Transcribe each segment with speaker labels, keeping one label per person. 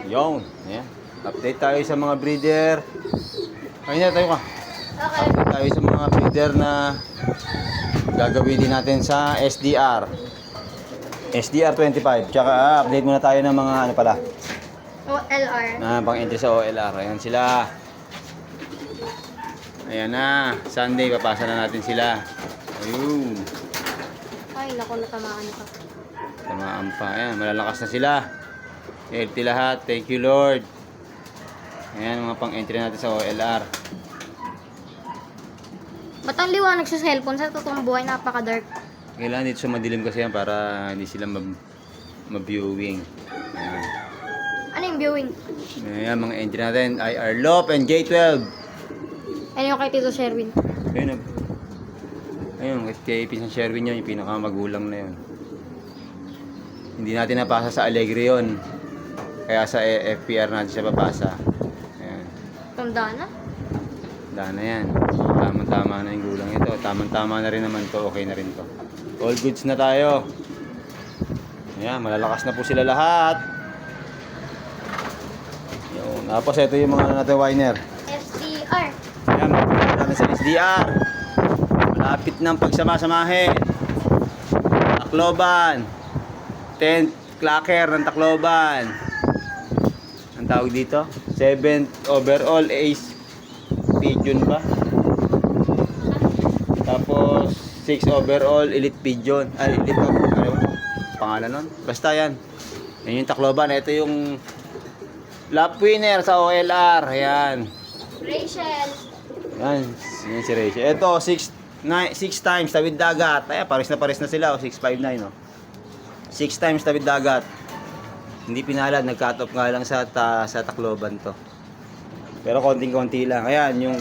Speaker 1: Yung, ayan. Update tayo sa mga breeder. Ayun na, tayo ka.
Speaker 2: Okay.
Speaker 1: Update tayo sa mga breeder na gagawin din natin sa SDR. SDR 25. Tsaka update muna tayo ng mga ano pala.
Speaker 2: OLR.
Speaker 1: Pang entry sa OLR. Ayan sila. Ayan na. Sunday, papasa na natin sila. Ayun.
Speaker 2: Ay, naku, natamaan ka.
Speaker 1: Tamaan pa. Ayan, malalakas na sila. Healthy lahat. Thank you, Lord. Ayan, mga pang entry natin sa OLR.
Speaker 2: Ba't ang liwanag sa cellphone? Sa totoong buhay, napaka-dark.
Speaker 1: Kailangan dito sa madilim kasi yan para hindi sila ma-viewing. Ayan.
Speaker 2: Ano yung viewing?
Speaker 1: Ayan, mga entry natin. IR Lop and J12.
Speaker 2: Ano yung kay Tito Sherwin?
Speaker 1: Ayun, ayun, kay Pinsan Sherwin yun, yung pinakamagulang na yun. Hindi natin napasa sa Alegre yun. Kaya sa FPR natin siya papasa. Ayan.
Speaker 2: Tanda na?
Speaker 1: Dana yan. Tama-tama na yung gulang ito. Tama-tama na rin naman to. Okay na rin to. All goods na tayo. Ayan, malalakas na po sila lahat. Yun. Tapos ito yung mga natin winer.
Speaker 2: SDR.
Speaker 1: Ayan, magpapalala natin sa SDR. Malapit ng pagsama-samahin. Tacloban. 10th clacker ng Tacloban. Ang tawag dito? 7th overall ace pigeon ba? Tapos 6 overall elite pigeon. Ay, elite ano? Pangalan nun? Basta yan. Yan yung Tacloban. Ito yung lap winner sa OLR. Ayan.
Speaker 2: Rachel.
Speaker 1: Yan. Yan si Rachel. Ito, 6 times tawid dagat. Ayan, pares na sila. 659, no? 6 times tawid dagat. Hindi pinalad. Nag-cut off nga lang sa Tacloban to. Pero konting-konti lang. Ayan, yung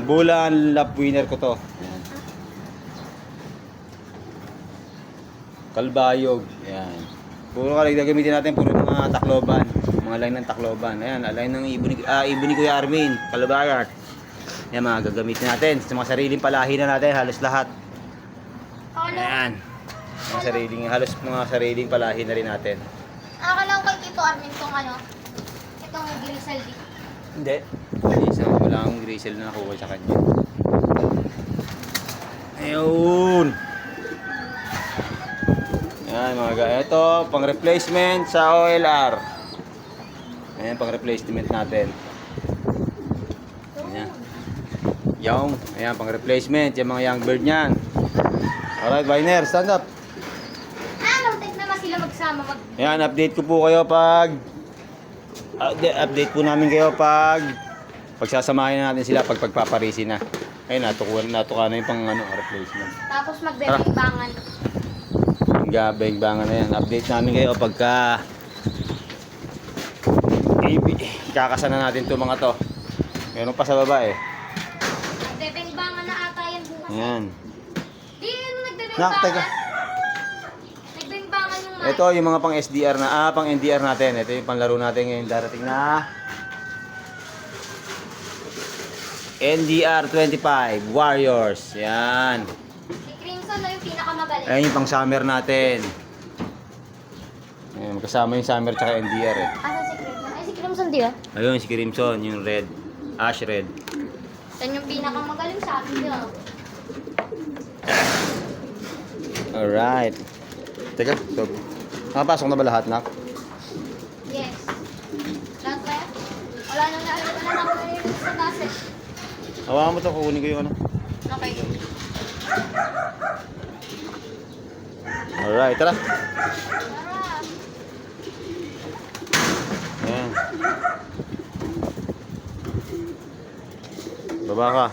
Speaker 1: bulan lap winner ko to. Ayan. Kalbayog. Ayan. Puro gagamitin natin. Puro mga Tacloban. Mga line ng Tacloban. Ayan, line ng ibon ni Kuya Armin. Kalbayog. Ayan, mga gagamitin natin. Sa mga sariling palahi na natin. Halos lahat. Ayan. Halos mga sariling palahi na rin natin.
Speaker 2: Akala ko kay Tito Armin tong ano? Itong Grisel dito.
Speaker 1: Hindi. Wala akong grisel na nakuha sa kanya. Ayun. Ayan mga guys. Ito, pang replacement sa OLR. Ayan, pang replacement natin. Ayan. Ayan, pang replacement. Yung mga young bird niyan. Alright, Viner, stand up.
Speaker 2: Tek naman sila magsama.
Speaker 1: Ayan, update ko po kayo pag update po namin kayo pag pagsasamahin na natin sila pag pagpaparisi na. Ayun, natuka na yung pang replacement.
Speaker 2: Tapos magbe-bangbangan.
Speaker 1: Bang-bangan na yan. Update namin kayo pagka kakasa na natin itong mga to. Meron pa sa baba eh.
Speaker 2: Magbe-bangbangan na ata yan bukas.
Speaker 1: Ayan.
Speaker 2: Di yun
Speaker 1: Nak, teka.
Speaker 2: nagbe-bangbangan. Nagbe-bangbangan yung
Speaker 1: Ito yung mga pang SDR na, pang NDR natin. Ito yung panlaro natin ngayon darating na NDR 25 Warriors. Yan.
Speaker 2: Si Crimson na yung pinakamagaling.
Speaker 1: Ayan yung pang summer natin. Ayan, magkasama yung summer tsaka NDR eh.
Speaker 2: Asa si Crimson? Ay, si Crimson di ba?
Speaker 1: Ayun si Crimson, yung red. Ash red.
Speaker 2: Yan yung pinakamagaling sa akin nila.
Speaker 1: Alright. Teka, so, nakapasok na ba lahat, Nak?
Speaker 2: Yes. Lahat ba yan? Wala nang narinig sa taas eh.
Speaker 1: Hawakan mo to, kukunin ko yung ano.
Speaker 2: Okay.
Speaker 1: Alright, tara.
Speaker 2: Tara.
Speaker 1: Ayan. Baba ka.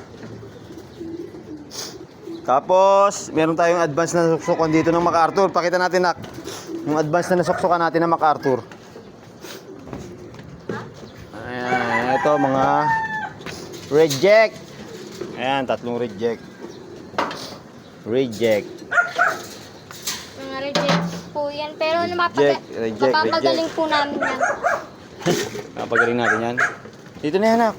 Speaker 1: Tapos, meron tayong advance na suksukan dito ng MacArthur. Pakita natin, Nak. Yung advance na nasuksukan natin ng MacArthur. Ayan, ito mga reject. Ayan, 3 reject. Reject.
Speaker 2: Mga reject po yan. Pero
Speaker 1: Reject.
Speaker 2: mapapagaling po namin yan.
Speaker 1: Napagaling natin yan. Dito na yan, Nak.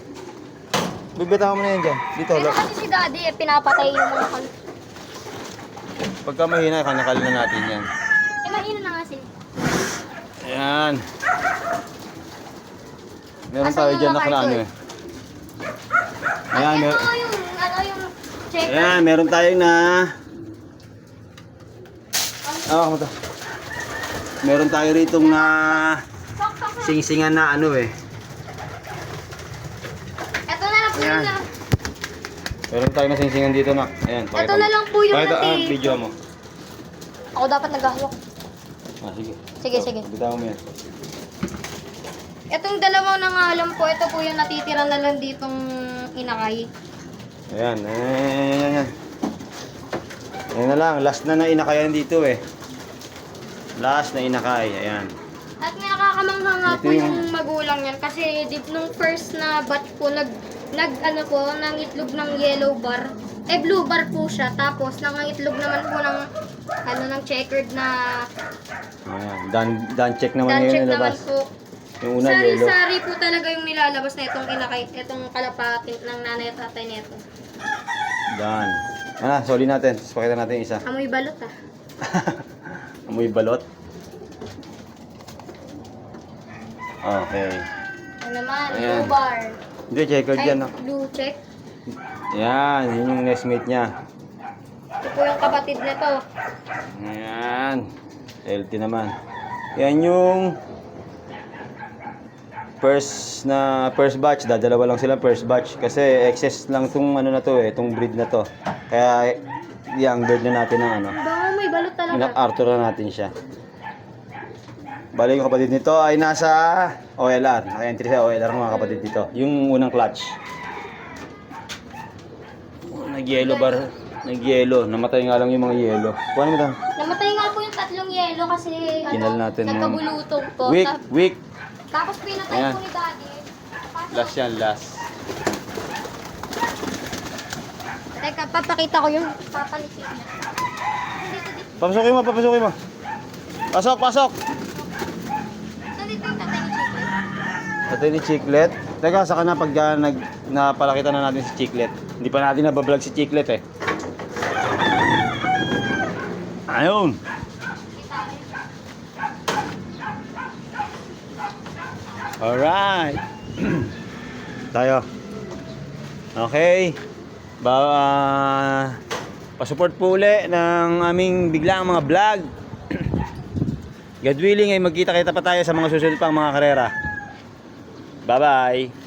Speaker 1: Bibitaw mo na yan dyan. Dito,
Speaker 2: Kaya kasi si Daddy pinapatay yung mga
Speaker 1: Pagka mahina, kanakal na natin yan.
Speaker 2: mahina na nga sila.
Speaker 1: Ayan. Meron
Speaker 2: Asan
Speaker 1: tayo
Speaker 2: yung
Speaker 1: dyan na
Speaker 2: mga
Speaker 1: ano eh. Ayan,
Speaker 2: Ito
Speaker 1: mer
Speaker 2: yung checker.
Speaker 1: ayan, meron tayong na... mo to. Meron tayo ritong na sing-singan na ano eh.
Speaker 2: Ito na lang po
Speaker 1: Ayan.
Speaker 2: yung
Speaker 1: Meron tayo na sing-singan dito na. Ayan,
Speaker 2: Ito na lang po yung
Speaker 1: pakita,
Speaker 2: nati-
Speaker 1: video mo.
Speaker 2: Ako dapat naghahawak.
Speaker 1: Sige.
Speaker 2: Sige, sige.
Speaker 1: Bitawan mo yan.
Speaker 2: Itong dalawang nangalam po, ito po yung natitira na lang ditong inakay.
Speaker 1: Ayan, ayan. Ayan na lang, last na inakayan dito eh. Last na inakay, ayan.
Speaker 2: At may nakakamangha nga
Speaker 1: Ito
Speaker 2: po
Speaker 1: yung-
Speaker 2: yung magulang yan kasi nung first na batch po nang itlog ng yellow bar. Blue bar po siya. Tapos nangangitlog naman po ng checkered na
Speaker 1: Ayan, done check naman
Speaker 2: dan
Speaker 1: ngayon
Speaker 2: check
Speaker 1: yung
Speaker 2: naman
Speaker 1: labas.
Speaker 2: po.
Speaker 1: Yung una yellow.
Speaker 2: Sari-sari po talaga yung nilalabas na itong inakay, itong kalapatin ng nanay at tatay nito.
Speaker 1: Done. Soli natin. Tapos pakita natin yung isa.
Speaker 2: Amoy balot ah.
Speaker 1: Amoy balot. Okay.
Speaker 2: Ano naman,
Speaker 1: Ayan.
Speaker 2: blue bar.
Speaker 1: Hindi, checkered
Speaker 2: Ay,
Speaker 1: yan. No?
Speaker 2: blue check.
Speaker 1: Yan, yun yung nestmate niya.
Speaker 2: Ito po yung kapatid nito.
Speaker 1: Ayan. Healthy naman. Yan yung first batch. Dadalawa lang sila first batch. Kasi excess lang tong ano na to eh. Tong breed na to. Kaya young bird na natin ng ano.
Speaker 2: Baka may balot talaga.
Speaker 1: Inak-Arthur na natin siya. Bali yung kapatid nito ay nasa OLR. Naka-entry sa OLR ng mga kapatid dito. Yung unang clutch. Nag-yellow bar. Nag-yellow. Namatay nga lang yung mga yellow. Kuha mo ito.
Speaker 2: Namatay nga po yung tatlong yelo kasi
Speaker 1: Kinal natin yung-
Speaker 2: nagkabulutong po.
Speaker 1: Weak.
Speaker 2: Tapos pinatay
Speaker 1: Ayan.
Speaker 2: po ni daddy.
Speaker 1: Last yan, last.
Speaker 2: Teka, papakita ko yung papalisin niya.
Speaker 1: Papasukin mo. Pasok.
Speaker 2: Saan dito yung tatay ni Chiclet?
Speaker 1: Tatay ni Chiclet. Teka, saka na pag napalakita na natin si Chiclet. Hindi pa natin nabablog si Chiclet eh. Ayun. Alright. Tayo. Okay. Pasupport po uli ng aming biglaang mga vlog. God willing ay magkita-kita pa tayo sa mga susunod pang mga karera. Bye-bye.